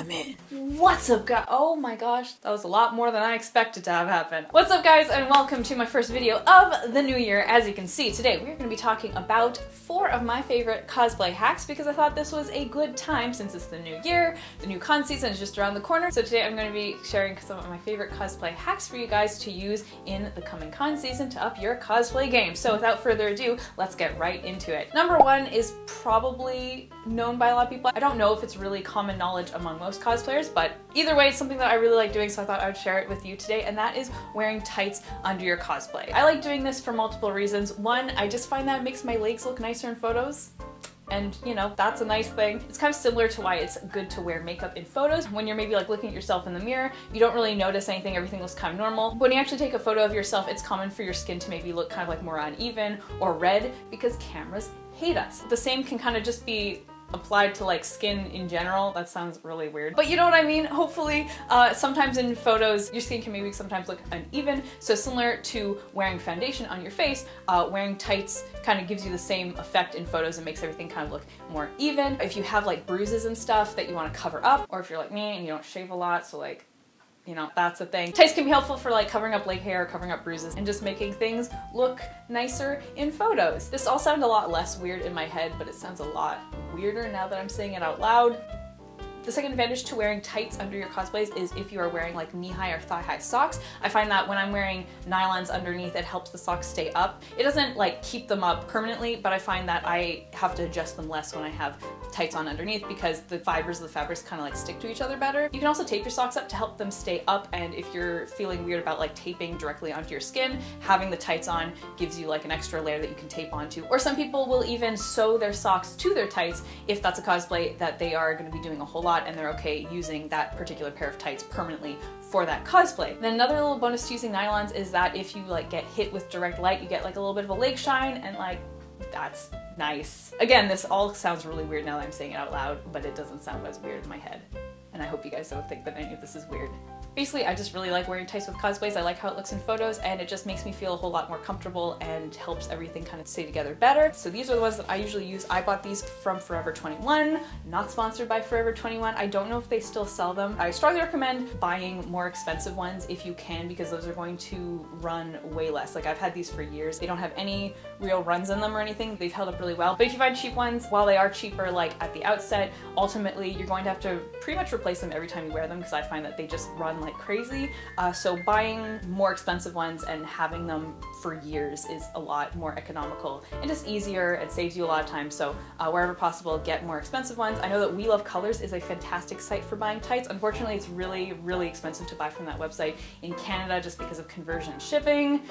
I'm in. What's up, guys? Oh my gosh, that was a lot more than I expected to have happen. What's up, guys, and welcome to my first video of the new year. As you can see, today we're going to be talking about 4 of my favorite cosplay hacks because I thought this was a good time since it's the new year, the new con season is just around the corner. So today I'm going to be sharing some of my favorite cosplay hacks for you guys to use in the coming con season to up your cosplay game. So without further ado, let's get right into it. Number 1 is probably known by a lot of people. I don't know if it's really common knowledge among most cosplayers, but either way, it's something that I really like doing, so I thought I would share it with you today, and that is wearing tights under your cosplay. I like doing this for multiple reasons. One, I just find that it makes my legs look nicer in photos. And you know, that's a nice thing. It's kind of similar to why it's good to wear makeup in photos. When you're maybe like looking at yourself in the mirror, you don't really notice anything, everything looks kind of normal. But when you actually take a photo of yourself, it's common for your skin to maybe look kind of like more uneven or red because cameras hate us. The same can kind of just be applied to like skin in general. That sounds really weird, but you know what I mean. Hopefully, sometimes in photos, your skin can maybe sometimes look uneven. So similar to wearing foundation on your face, wearing tights kind of gives you the same effect in photos and makes everything kind of look more even. If you have like bruises and stuff that you want to cover up, or if you're like me and you don't shave a lot, so like, you know, that's a thing. Tights can be helpful for like covering up leg hair, covering up bruises, and just making things look nicer in photos. This all sounded a lot less weird in my head, but it sounds a lot weirder now that I'm saying it out loud. The second advantage to wearing tights under your cosplays is if you are wearing like knee-high or thigh-high socks. I find that when I'm wearing nylons underneath, it helps the socks stay up. It doesn't like keep them up permanently, but I find that I have to adjust them less when I have tights on underneath because the fibers of the fabrics kind of like stick to each other better. You can also tape your socks up to help them stay up, and if you're feeling weird about like taping directly onto your skin, having the tights on gives you like an extra layer that you can tape onto. Or some people will even sew their socks to their tights if that's a cosplay that they are going to be doing a whole lot and they're okay using that particular pair of tights permanently for that cosplay. Then another little bonus to using nylons is that if you like get hit with direct light, you get like a little bit of a leg shine, and like that's nice. Again, this all sounds really weird now that I'm saying it out loud, but it doesn't sound as weird in my head. And I hope you guys don't think that any of this is weird. Basically, I just really like wearing tights with cosplays. I like how it looks in photos, and it just makes me feel a whole lot more comfortable and helps everything kind of stay together better. So these are the ones that I usually use. I bought these from Forever 21, not sponsored by Forever 21. I don't know if they still sell them. I strongly recommend buying more expensive ones if you can, because those are going to run way less. Like I've had these for years. They don't have any real runs in them or anything. They've held up really well. But if you find cheap ones, while they are cheaper like at the outset, ultimately you're going to have to pretty much replace them every time you wear them because I find that they just run like crazy. So buying more expensive ones and having them for years is a lot more economical and just easier. It saves you a lot of time. So wherever possible, get more expensive ones. I know that We Love Colors is a fantastic site for buying tights. Unfortunately, it's really, really expensive to buy from that website in Canada just because of conversion shipping.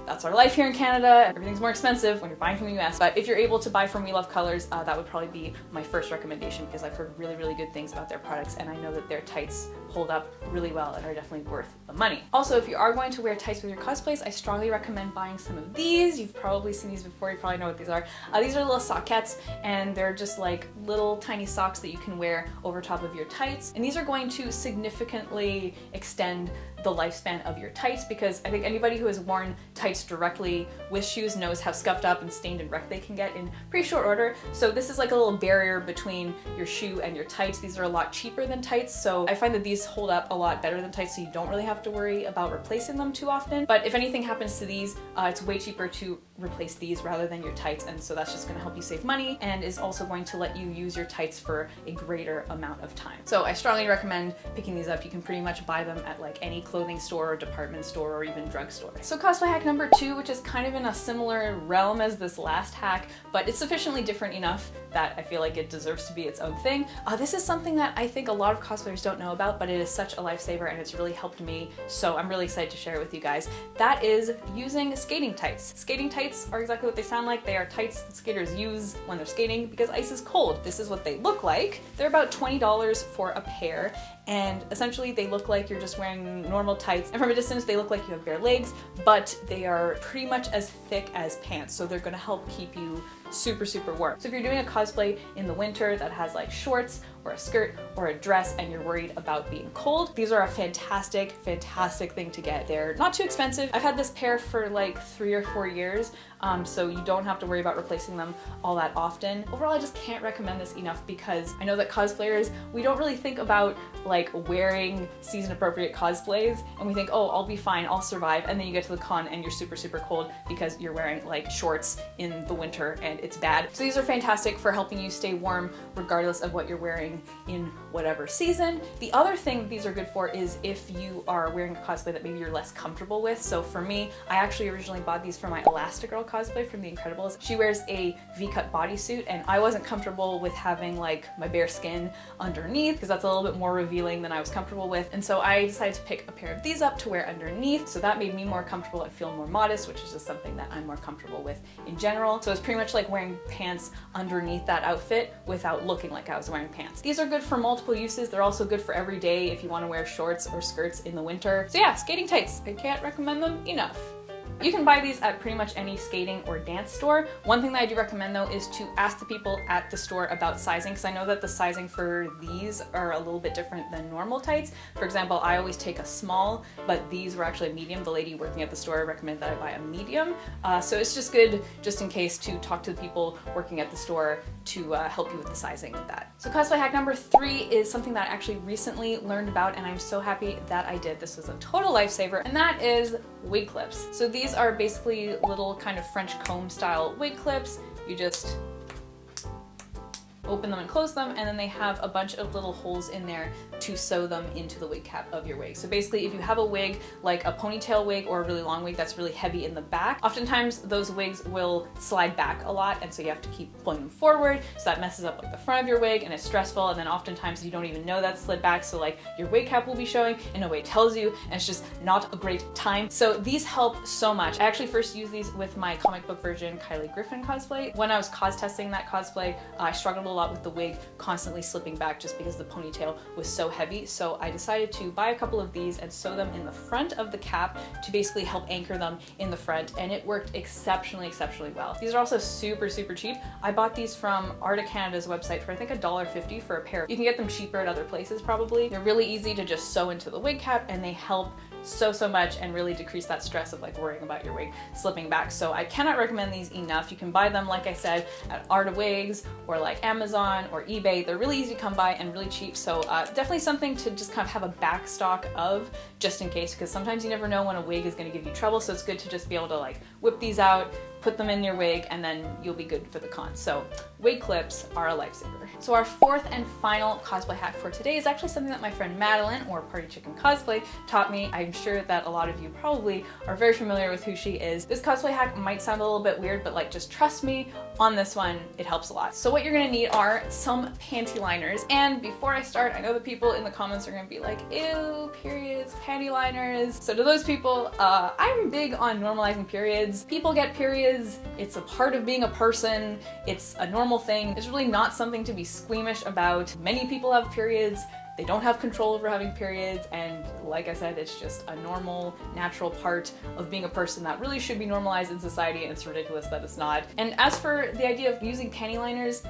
That's our life here in Canada. Everything's more expensive when you're buying from the US. But if you're able to buy from We Love Colors, that would probably be my first recommendation because I've heard really, really good things about their products, and I know that their tights hold up really well and are definitely worth the money. Also, if you are going to wear tights with your cosplays, I strongly recommend buying some of these. You've probably seen these before, you probably know what these are. These are little sockettes, and they're just like little tiny socks that you can wear over top of your tights. And these are going to significantly extend the lifespan of your tights, because I think anybody who has worn tights directly with shoes knows how scuffed up and stained and wrecked they can get in pretty short order. So this is like a little barrier between your shoe and your tights. These are a lot cheaper than tights, so I find that these hold up a lot better than tights, so you don't really have to worry about replacing them too often. But if anything happens to these, it's way cheaper to replace these rather than your tights, and so that's just going to help you save money and is also going to let you use your tights for a greater amount of time. So I strongly recommend picking these up. You can pretty much buy them at like any clothing store or department store or even drugstore. So cosplay hack number 2, which is kind of in a similar realm as this last hack, but it's sufficiently different enough that I feel like it deserves to be its own thing. This is something that I think a lot of cosplayers don't know about, but it is such a lifesaver and it's really helped me, so I'm really excited to share it with you guys. That is using skating tights. Skating tights are exactly what they sound like. They are tights that skaters use when they're skating because ice is cold. This is what they look like. They're about $20 for a pair, and essentially they look like you're just wearing normal tights, and from a distance they look like you have bare legs, but they are pretty much as thick as pants, so they're gonna help keep you super, super warm. So if you're doing a cosplay in the winter that has like shorts or a skirt or a dress and you're worried about being cold, these are a fantastic, fantastic thing to get. They're not too expensive. I've had this pair for like 3 or 4 years. so you don't have to worry about replacing them all that often. Overall, I just can't recommend this enough because I know that cosplayers, we don't really think about like wearing season appropriate cosplays, and we think, oh, I'll be fine, I'll survive, and then you get to the con and you're super, super cold because you're wearing like shorts in the winter and it's bad. So these are fantastic for helping you stay warm regardless of what you're wearing in whatever season. The other thing these are good for is if you are wearing a cosplay that maybe you're less comfortable with. So for me, I actually originally bought these for my Elastigirl cosplay from The Incredibles. She wears a V-cut bodysuit and I wasn't comfortable with having like my bare skin underneath because that's a little bit more revealing than I was comfortable with. And so I decided to pick a pair of these up to wear underneath. So that made me more comfortable and feel more modest, which is just something that I'm more comfortable with in general. So it's pretty much like wearing pants underneath that outfit without looking like I was wearing pants. These are good for multiple uses. They're also good for every day if you want to wear shorts or skirts in the winter. So yeah, skating tights. I can't recommend them enough. You can buy these at pretty much any skating or dance store. One thing that I do recommend though is to ask the people at the store about sizing, because I know that the sizing for these are a little bit different than normal tights. For example, I always take a small, but these were actually a medium. The lady working at the store recommended that I buy a medium. So it's just good, just in case, to talk to the people working at the store to help you with the sizing of that. So cosplay hack number 3 is something that I actually recently learned about, and I'm so happy that I did. This was a total lifesaver, and that is wig clips. So these are basically little kind of French comb style wig clips. You just open them and close them, and then they have a bunch of little holes in there to sew them into the wig cap of your wig. So basically, if you have a wig like a ponytail wig or a really long wig that's really heavy in the back, oftentimes those wigs will slide back a lot, and so you have to keep pulling them forward, so that messes up like the front of your wig and it's stressful, and then oftentimes you don't even know that's slid back, so like your wig cap will be showing and nobody tells you, and it's just not a great time. So these help so much. I actually first used these with my comic book version Kylie Griffin cosplay. When I was cos testing that cosplay, I struggled a lot with the wig constantly slipping back just because the ponytail was so heavy. So I decided to buy a couple of these and sew them in the front of the cap to basically help anchor them in the front, and it worked exceptionally well. These are also super cheap. I bought these from Art of Canada's website for I think $1.50 for a pair. You can get them cheaper at other places probably. They're really easy to just sew into the wig cap, and they help so much and really decrease that stress of like worrying about your wig slipping back. So I cannot recommend these enough. You can buy them, like I said, at Art of Wigs or like Amazon or eBay. They're really easy to come by and really cheap. So definitely something to just kind of have a back stock of just in case, because sometimes you never know when a wig is going to give you trouble. So it's good to just be able to like whip these out, put them in your wig, and then you'll be good for the con. So wig clips are a lifesaver. So our 4th and final cosplay hack for today is actually something that my friend Madeline, or Party Chicken Cosplay, taught me. I'm sure that a lot of you probably are very familiar with who she is. This cosplay hack might sound a little bit weird, but like just trust me on this one, it helps a lot. So what you're gonna need are some panty liners. And before I start, I know the people in the comments are gonna be like, ew, periods, panty liners. So to those people, I'm big on normalizing periods. People get periods. It's a part of being a person. It's a normal thing. It's really not something to be squeamish about. Many people have periods. They don't have control over having periods, and like I said, it's just a normal, natural part of being a person that really should be normalized in society, and it's ridiculous that it's not. And as for the idea of using panty liners,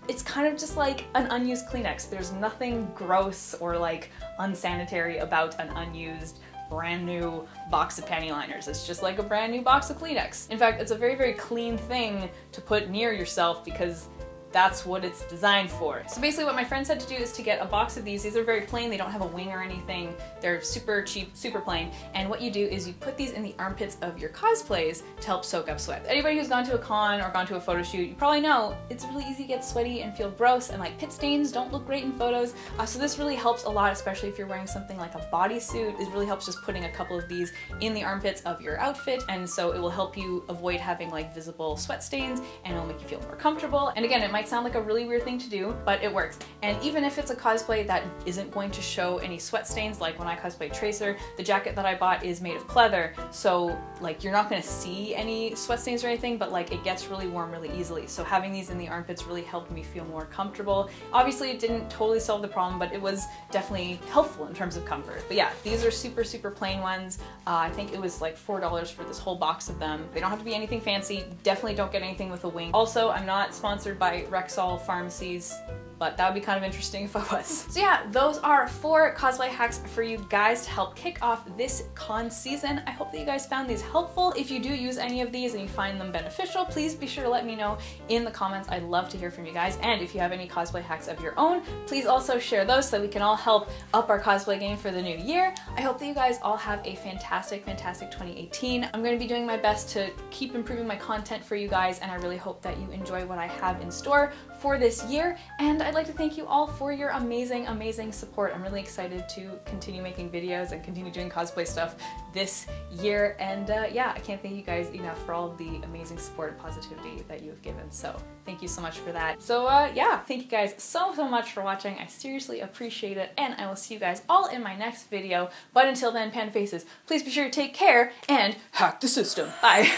it's kind of just like an unused Kleenex. There's nothing gross or like unsanitary about an unused brand new box of panty liners. It's just like a brand new box of Kleenex. In fact, it's a very clean thing to put near yourself because that's what it's designed for. So basically what my friend said to do is to get a box of these. These are very plain, they don't have a wing or anything. They're super cheap, super plain. And what you do is you put these in the armpits of your cosplays to help soak up sweat. Anybody who's gone to a con or gone to a photo shoot, you probably know it's really easy to get sweaty and feel gross, and like pit stains don't look great in photos. So this really helps a lot, especially if you're wearing something like a bodysuit. It really helps just putting a couple of these in the armpits of your outfit, and so it will help you avoid having like visible sweat stains, and it'll make you feel more comfortable. And again, it might sound like a really weird thing to do, but it works. And even if it's a cosplay that isn't going to show any sweat stains, like when I cosplay Tracer, the jacket that I bought is made of pleather, so like you're not gonna see any sweat stains or anything, but like it gets really warm really easily. So having these in the armpits really helped me feel more comfortable. Obviously it didn't totally solve the problem, but it was definitely helpful in terms of comfort. But yeah, these are super plain ones. I think it was like $4 for this whole box of them. They don't have to be anything fancy. Definitely don't get anything with a wing. Also, I'm not sponsored by Rexall Pharmacies. but that would be kind of interesting if I was. So yeah, those are 4 cosplay hacks for you guys to help kick off this con season. I hope that you guys found these helpful. If you do use any of these and you find them beneficial, please be sure to let me know in the comments. I'd love to hear from you guys. And if you have any cosplay hacks of your own, please also share those so that we can all help up our cosplay game for the new year. I hope that you guys all have a fantastic, fantastic 2018. I'm going to be doing my best to keep improving my content for you guys, and I really hope that you enjoy what I have in store for this year. And I'd like to thank you all for your amazing, amazing support. I'm really excited to continue making videos and continue doing cosplay stuff this year. And yeah, I can't thank you guys enough for all of the amazing support and positivity that you have given. So thank you so much for that. So yeah, thank you guys so much for watching. I seriously appreciate it, and I will see you guys all in my next video. But until then, Panda Faces, please be sure to take care and hack the system. Bye.